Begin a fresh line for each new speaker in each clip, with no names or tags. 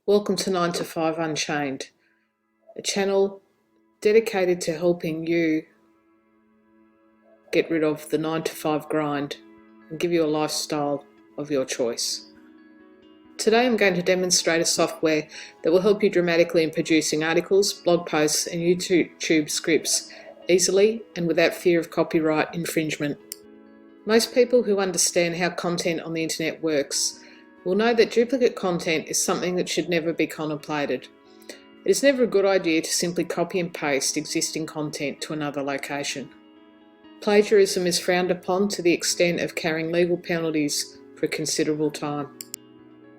Welcome to 9 to 5 Unchained, a channel dedicated to helping you get rid of the 9 to 5 grind and give you a lifestyle of your choice. Today I'm going to demonstrate a software that will help you dramatically in producing articles, blog posts and YouTube scripts easily and without fear of copyright infringement. Most people who understand how content on the internet works will know that duplicate content is something that should never be contemplated. It is never a good idea to simply copy and paste existing content to another location. Plagiarism is frowned upon to the extent of carrying legal penalties for a considerable time.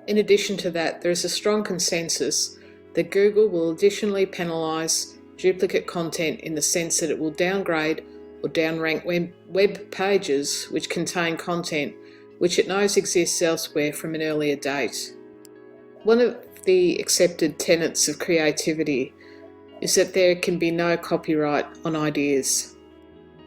In addition to that, there is a strong consensus that Google will additionally penalise duplicate content in the sense that it will downgrade or downrank web pages which contain content which it knows exists elsewhere from an earlier date. One of the accepted tenets of creativity is that there can be no copyright on ideas.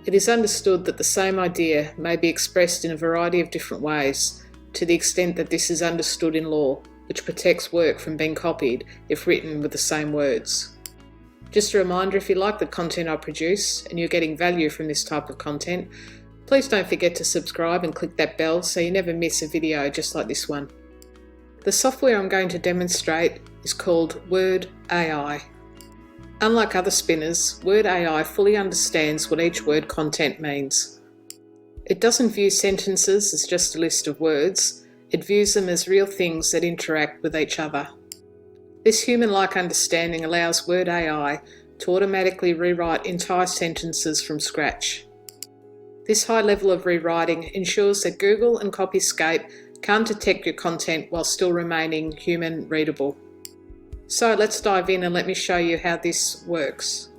It is understood that the same idea may be expressed in a variety of different ways, to the extent that this is understood in law, which protects work from being copied if written with the same words. Just a reminder, if you like the content I produce and you're getting value from this type of content, please don't forget to subscribe and click that bell so you never miss a video just like this one. The software I'm going to demonstrate is called WordAi. Unlike other spinners, WordAi fully understands what each word content means. It doesn't view sentences as just a list of words, it views them as real things that interact with each other. This human-like understanding allows WordAi to automatically rewrite entire sentences from scratch. This high level of rewriting ensures that Google and Copyscape can't detect your content while still remaining human readable. So let's dive in and let me show you how this works.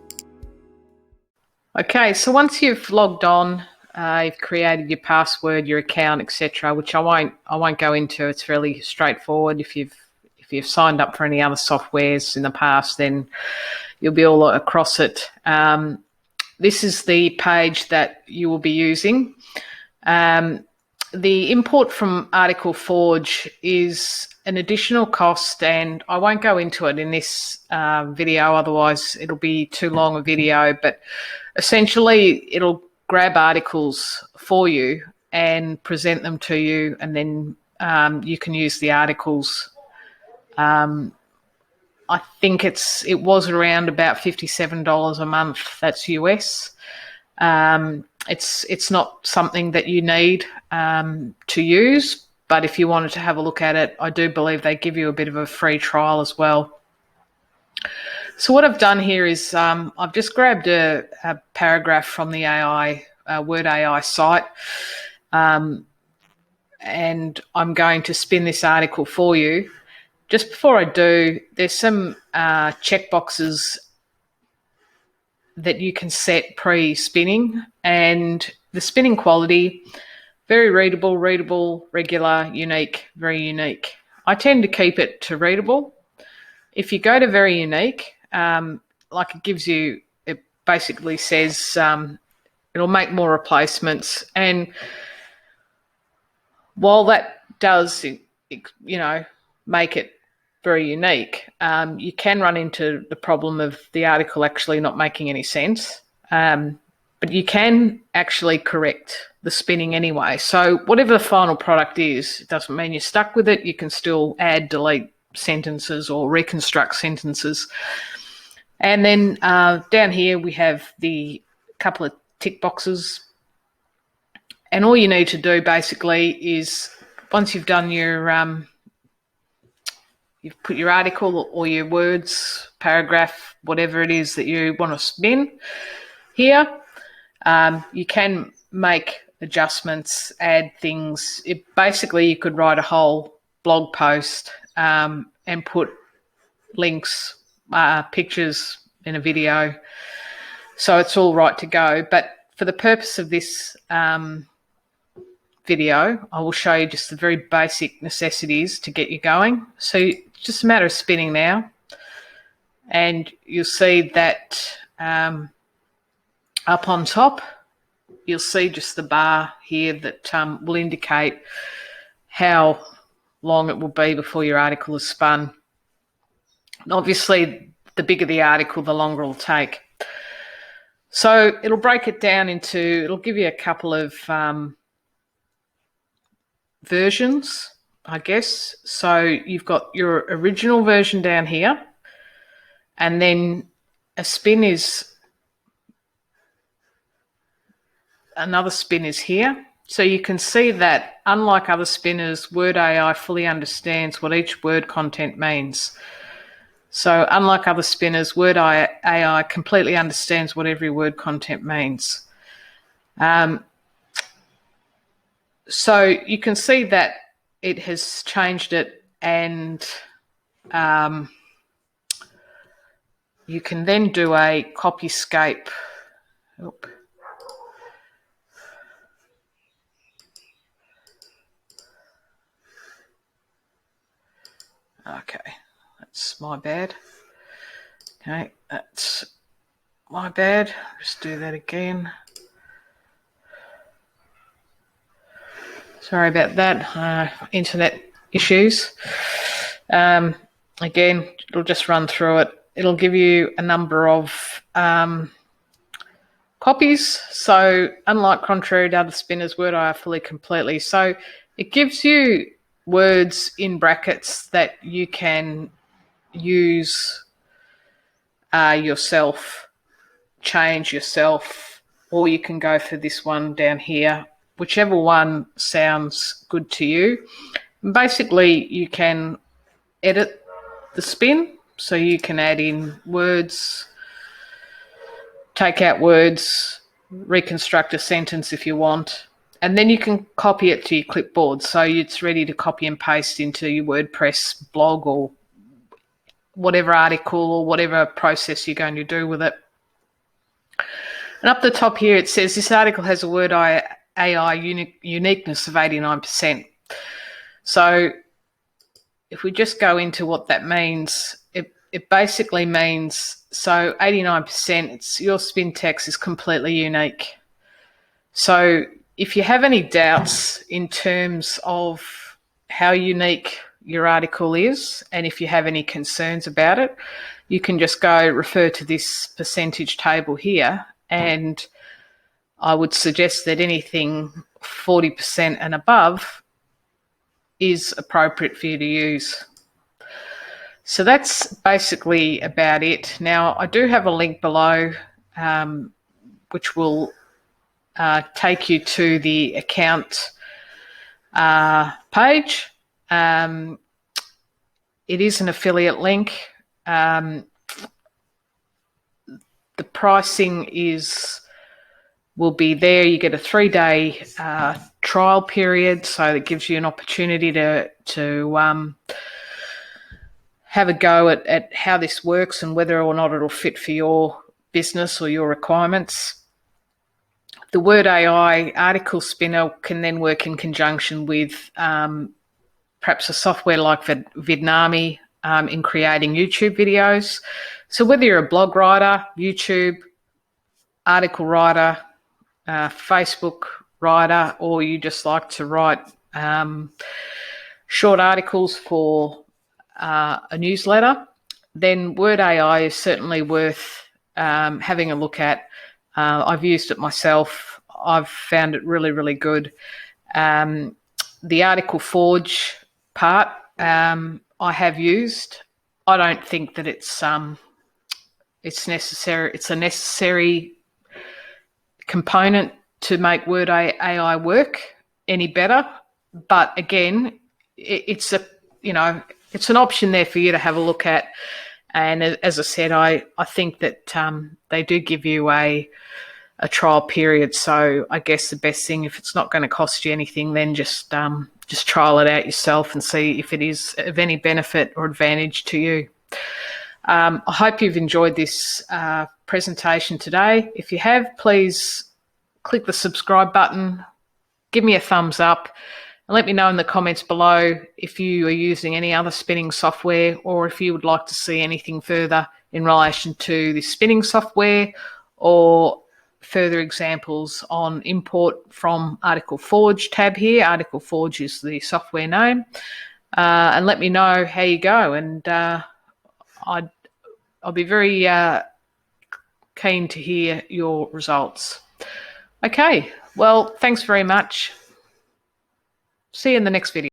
Okay, so once you've logged on, you've created your password, your account, etc., which I won't go into. It's fairly straightforward. If you've signed up for any other softwares in the past, then you'll be all across it. This is the page that you will be using. The import from Article Forge is an additional cost, and I won't go into it in this video, otherwise it'll be too long a video, but essentially it'll grab articles for you and present them to you, and then you can use the articles. I think it was around about $57 a month. That's US. It's not something that you need to use, but if you wanted to have a look at it, I do believe they give you a bit of a free trial as well. So what I've done here is I've just grabbed a paragraph from the WordAi site, and I'm going to spin this article for you. Just before I do, there's some checkboxes that you can set pre-spinning, and the spinning quality: very readable, regular, unique, very unique. I tend to keep it to readable. If you go to very unique, like it basically says it'll make more replacements, and while that does, make it very unique, you can run into the problem of the article actually not making any sense, but you can actually correct the spinning anyway. So whatever the final product is, it doesn't mean you're stuck with it. You can still add, delete sentences or reconstruct sentences. And then down here we have the couple of tick boxes, and all you need to do basically is, once you've done your you've put your article or your words, paragraph, whatever it is that you want to spin here, you can make adjustments, add things. Basically, you could write a whole blog post and put links, pictures in a video. So it's all right to go. But for the purpose of this video, I will show you just the very basic necessities to get you going. So it's just a matter of spinning now, and you'll see that up on top you'll see just the bar here that will indicate how long it will be before your article is spun. And obviously, the bigger the article, the longer it'll take. So it'll break it down into, it'll give you a couple of versions, I guess. So you've got your original version down here, and then a spin is, another spin is here. So you can see that unlike other spinners, WordAi fully understands what each word content means. So unlike other spinners, WordAi completely understands what every word content means. So you can see that it has changed it, and you can then do a Copyscape. Oop. Okay, that's my bad. Okay, that's my bad. Just do that again. Sorry about that. Internet issues. Again, it'll just run through it. It'll give you a number of copies. So unlike contrary to other spinners, WordAi fully completely. So it gives you words in brackets that you can use yourself, change yourself, or you can go for this one down here, whichever one sounds good to you. And basically, you can edit the spin, so you can add in words, take out words, reconstruct a sentence if you want, and then you can copy it to your clipboard, so it's ready to copy and paste into your WordPress blog or whatever article or whatever process you're going to do with it. And up the top here, it says this article has a WordAi uniqueness of 89%. So if we just go into what that means, it basically means, so 89%, it's your spin text is completely unique. So if you have any doubts in terms of how unique your article is, and if you have any concerns about it, you can just go refer to this percentage table here, and I would suggest that anything 40% and above is appropriate for you to use. So that's basically about it. Now, I do have a link below which will take you to the account page. It is an affiliate link. The pricing will be there. You get a 3-day trial period, so it gives you an opportunity to have a go at how this works and whether or not it'll fit for your business or your requirements. The WordAi article spinner can then work in conjunction with perhaps a software like Vidnami in creating YouTube videos. So whether you're a blog writer, YouTube, article writer, Facebook writer, or you just like to write short articles for a newsletter, then WordAi is certainly worth having a look at. I've used it myself. I've found it really, really good. The article forge part I have used. I don't think that it's necessary. It's a necessary component to make WordAi work any better. But again, it's an option there for you to have a look at. And as I said, I think that they do give you a trial period. So I guess the best thing, if it's not going to cost you anything, then just trial it out yourself and see if it is of any benefit or advantage to you. I hope you've enjoyed this presentation today. If you have, please click the subscribe button, give me a thumbs up, and let me know in the comments below if you are using any other spinning software, or if you would like to see anything further in relation to this spinning software, or further examples on import from Article Forge tab here. Article Forge is the software name. And let me know how you go. And I'll be very keen to hear your results. Okay, well, thanks very much. See you in the next video.